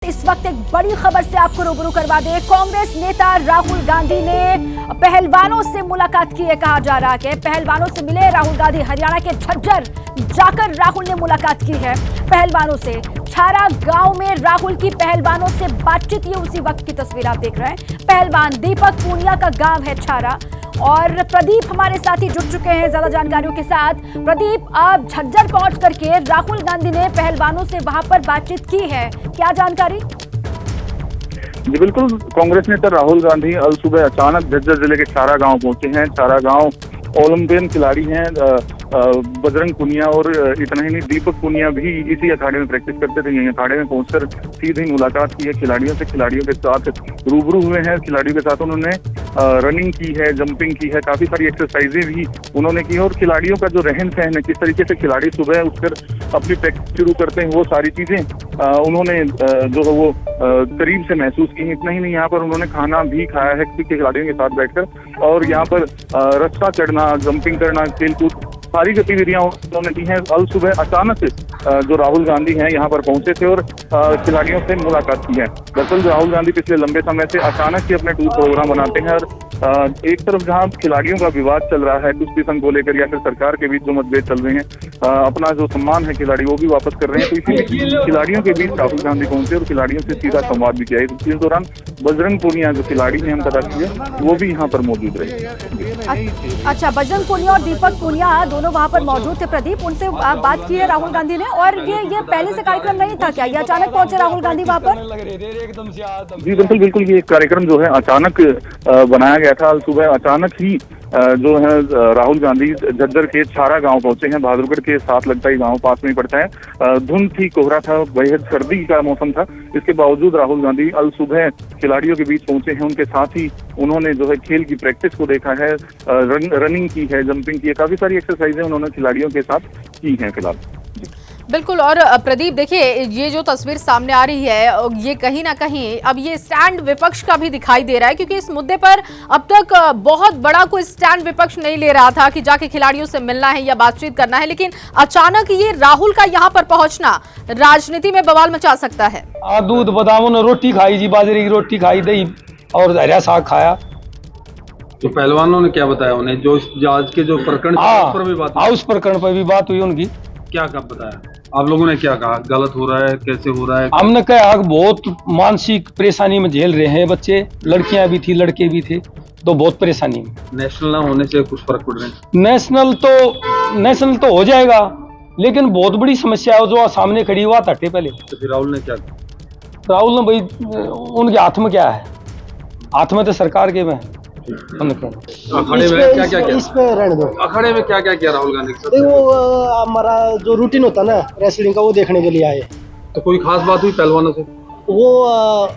इस वक्त एक बड़ी खबर से आपको रूबरू करवा दें। कांग्रेस नेता राहुल गांधी ने पहलवानों से मुलाकात की है। कहा जा रहा है कि पहलवानों से मिले राहुल गांधी। हरियाणा के झज्जर जाकर राहुल ने मुलाकात की है पहलवानों से। छारा गांव में राहुल की पहलवानों से बातचीत, ये उसी वक्त की तस्वीर आप देख रहे हैं। पहलवान दीपक पूनिया का गांव है छारा और प्रदीप हमारे साथ ही जुड़ चुके हैं ज्यादा जानकारियों के साथ। प्रदीप, आप झज्जर पहुंच करके राहुल गांधी ने पहलवानों से वहां पर बातचीत की है, क्या जानकारी? जी बिल्कुल, कांग्रेस नेता राहुल गांधी अल सुबह अचानक झज्जर जिले के छारा गांव पहुंचे हैं। छारा गांव ओलंपियन खिलाड़ी हैं बजरंग पुनिया, और इतना ही नहीं, दीपक पुनिया भी इसी अखाड़े में प्रैक्टिस करते थे। यही अखाड़े में पहुंचकर सीधी मुलाकात की है खिलाड़ियों से। खिलाड़ियों के साथ रूबरू हुए हैं। खिलाड़ियों के साथ उन्होंने रनिंग की है, जंपिंग की है, काफी सारी एक्सरसाइजें भी उन्होंने की है। और खिलाड़ियों का जो रहन सहन है, किस तरीके से खिलाड़ी सुबह उठकर अपनी प्रैक्टिस शुरू करते हैं, वो सारी चीजें उन्होंने जो है वो करीब से महसूस की। इतना ही नहीं, यहाँ पर उन्होंने खाना भी खाया है खिलाड़ियों के साथ बैठकर। और यहाँ पर रस्सा चढ़ना, जंपिंग करना, खेलकूद, सारी गतिविधियां उन्होंने की हैं। अल सुबह अचानक जो राहुल गांधी हैं यहाँ पर पहुंचे थे और खिलाड़ियों से मुलाकात की है। दरअसल राहुल गांधी पिछले लंबे समय से अचानक ही अपने टूर प्रोग्राम बनाते हैं और एक तरफ जहां खिलाड़ियों का विवाद चल रहा है कुश्ती संघ को लेकर या फिर सरकार के बीच जो मतभेद चल रहे हैं, अपना जो सम्मान है खिलाड़ी वो भी वापस कर रहे हैं, तो इसीलिए खिलाड़ियों के बीच राहुल गांधी पहुंचे और खिलाड़ियों से सीधा संवाद भी किया। इस दौरान बजरंग पूनिया जो खिलाड़ी हैं उनका राष्ट्रीय, वो भी यहाँ पर मौजूद रहे। अच्छा, बजरंग पूनिया और दीपक पूनिया दोनों वहाँ पर मौजूद थे। प्रदीप, उनसे बात की है राहुल गांधी ने। और ये पहले से कार्यक्रम नहीं था क्या? ये अचानक पहुंचे राहुल गांधी वहाँ पर? जी बिल्कुल, ये कार्यक्रम जो है अचानक बनाया गया था। सुबह अचानक ही जो है राहुल गांधी झज्जर के छारा गांव पहुंचे हैं। बहादुरगढ़ के साथ लगता ही गांव पास में ही पड़ता है। धुंध थी, कोहरा था, बेहद सर्दी का मौसम था। इसके बावजूद राहुल गांधी अल सुबह खिलाड़ियों के बीच पहुंचे हैं। उनके साथ ही उन्होंने जो है खेल की प्रैक्टिस को देखा है, रनिंग की है, जंपिंग की है, काफी सारी एक्सरसाइजें उन्होंने खिलाड़ियों के साथ की हैं फिलहाल। बिल्कुल। और प्रदीप, देखिए ये जो तस्वीर सामने आ रही है, ये कहीं ना कहीं अब ये स्टैंड विपक्ष का भी दिखाई दे रहा है, क्योंकि इस मुद्दे पर अब तक बहुत बड़ा कोई स्टैंड विपक्ष नहीं ले रहा था कि जाके खिलाड़ियों से मिलना है या बातचीत करना है। लेकिन अचानक ये राहुल का यहाँ पर पहुंचना राजनीति में बवाल मचा सकता है। दूध बादाम ने रोटी खाई जी, बाजरे की रोटी खाई, दही और हरा साग खाया। तो पहलवानों ने क्या बताया उन्हें, जो जहाज के जो प्रकरण पर भी बात, उस प्रकरण पर भी बात हुई उनकी। क्या कब बताया आप लोगों ने, क्या कहा, गलत हो रहा है, कैसे हो रहा है? हमने कहा बहुत मानसिक परेशानी में झेल रहे हैं बच्चे, लड़कियां भी थी, लड़के भी थे, तो बहुत परेशानी में। नेशनल ना होने से कुछ फर्क पड़ रहा है? नेशनल तो हो जाएगा, लेकिन बहुत बड़ी समस्या है जो सामने खड़ी हुआ हटे पहले। तो फिर राहुल ने क्या कहा? राहुल ने भाई, उनके हाथ में क्या है? हाथ में तो सरकार के में है। अखाड़े में क्या क्या किया? इस पे रहने दो। अखाड़े में क्या क्या किया राहुल गांधी के साथ? वो हमारा जो रूटीन होता है ना रेसलिंग का, वो देखने के लिए आए। तो कोई खास बात हुई पहलवानों से? वो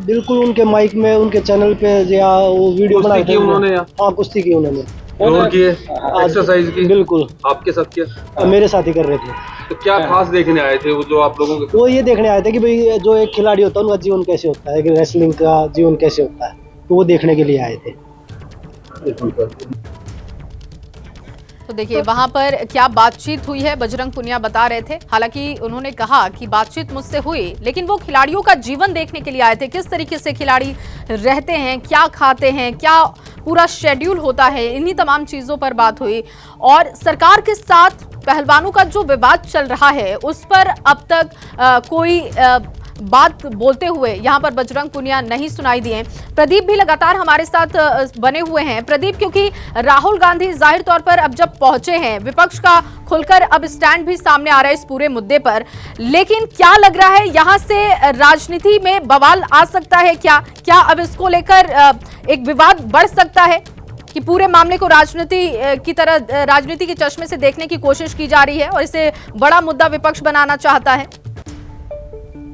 बिल्कुल उनके माइक में, उनके चैनल पे या वो वीडियो बनाई थी उन्होंने। हाँ, कुश्ती की उन्होंने, एक्सरसाइज की। बिल्कुल आपके साथ किया? मेरे साथ ही कर रहे थे। तो क्या खास देखने आए थे वो जो आप लोगों के? वो ये देखने आए थे कि भाई जो एक खिलाड़ी होता है उनका जीवन कैसे होता है, रेसलिंग का जीवन कैसे होता है, तो वो देखने के लिए आए थे। तो देखिए वहां पर क्या बातचीत हुई है, बजरंग पुनिया बता रहे थे। हालांकि उन्होंने कहा कि बातचीत मुझसे हुई, लेकिन वो खिलाड़ियों का जीवन देखने के लिए आए थे, किस तरीके से खिलाड़ी रहते हैं, क्या खाते हैं, क्या पूरा शेड्यूल होता है, इन्हीं तमाम चीजों पर बात हुई। और सरकार के साथ पहलवानों का जो विवाद चल रहा है उस पर अब तक कोई बात बोलते हुए यहाँ पर बजरंग पुनिया नहीं सुनाई दिए। प्रदीप भी लगातार हमारे साथ बने हुए हैं। प्रदीप, क्योंकि राहुल गांधी जाहिर तौर पर अब जब पहुंचे हैं, विपक्ष का खुलकर अब स्टैंड भी सामने आ रहा है इस पूरे मुद्दे पर, लेकिन क्या लग रहा है यहाँ से राजनीति में बवाल आ सकता है? क्या अब इसको लेकर एक विवाद बढ़ सकता है कि पूरे मामले को राजनीति के चश्मे से देखने की कोशिश की जा रही है और इसे बड़ा मुद्दा विपक्ष बनाना चाहता है?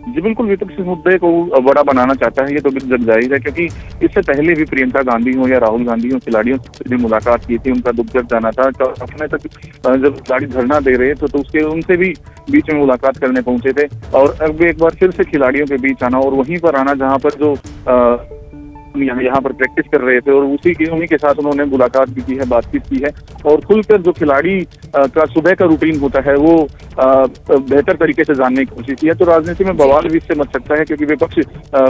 जी बिल्कुल, विपक्ष इस मुद्दे को बड़ा बनाना चाहता है, ये तो जग जाहिर है, क्योंकि इससे पहले भी प्रियंका गांधी हो या राहुल गांधी हो, खिलाड़ियों से भी मुलाकात की थी, उनका दुख जब जाना था। समय तक जब खिलाड़ी धरना दे रहे थे तो उसके उनसे भी बीच में मुलाकात करने पहुंचे थे। और अब एक बार फिर से खिलाड़ियों के बीच आना और वहीं पर आना जहाँ पर जो यहाँ पर प्रैक्टिस कर रहे थे और उन्हीं के साथ उन्होंने मुलाकात भी की है, बातचीत की है और खुलकर जो खिलाड़ी का सुबह का रूटीन होता है वो बेहतर तरीके से जानने की कोशिश की है। तो राजनीति में बवाल भी इससे मच सकता है क्योंकि विपक्ष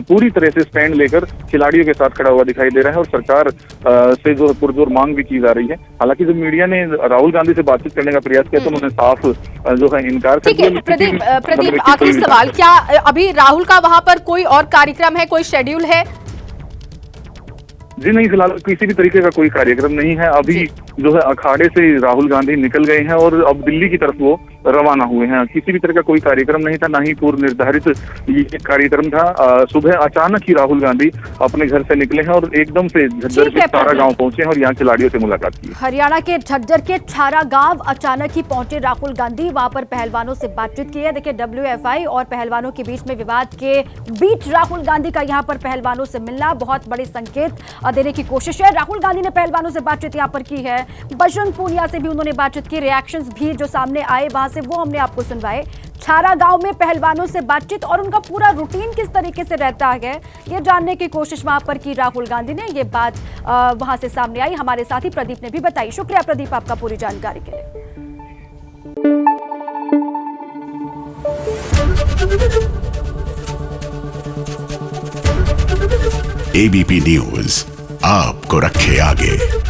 पूरी तरह से स्टैंड लेकर खिलाड़ियों के साथ खड़ा हुआ दिखाई दे रहा है और सरकार से जो पुरजोर मांग भी की जा रही है। हालांकि जब मीडिया ने राहुल गांधी से बातचीत करने का प्रयास किया तो उन्होंने साफ जो है इनकार कर दिया। प्रदीप आखिरी सवाल, क्या अभी राहुल का वहां पर कोई और कार्यक्रम है, कोई शेड्यूल है? जी नहीं, फिलहाल किसी भी तरीके का कोई कार्यक्रम नहीं है। अभी जो है अखाड़े से राहुल गांधी निकल गए हैं और अब दिल्ली की तरफ वो रवाना हुए हैं। किसी भी तरह का कोई कार्यक्रम नहीं था, ना ही पूर्व निर्धारित ये कार्यक्रम था। सुबह अचानक ही राहुल गांधी अपने घर से निकले हैं और एकदम से झज्जर के छारा गांव पहुंचे हैं और यहाँ खिलाड़ियों से मुलाकात की। हरियाणा के झज्जर के छारा गांव अचानक ही पहुंचे राहुल गांधी, वहां पर पहलवानों से बातचीत की है। देखिए, WFI और पहलवानों के बीच में विवाद के बीच राहुल गांधी का यहाँ पर पहलवानों से मिलना बहुत बड़े संकेत देने की कोशिश है। राहुल गांधी ने पहलवानों से बातचीत यहाँ पर की है, बजरंग पूनिया से भी उन्होंने बातचीत की। रिएक्शंस भी जो सामने आए वहां से वो हमने आपको सुनवाए। छारा गांव में पहलवानों से बातचीत और उनका पूरा रूटीन किस तरीके से रहता है ये जानने की कोशिश वहां पर की राहुल गांधी ने। ये बात वहां से सामने आई, हमारे साथी प्रदीप ने भी बताई। शुक्रिया प्रदीप आपका पूरी जानकारी के लिए। ABP न्यूज आपको रखे आगे।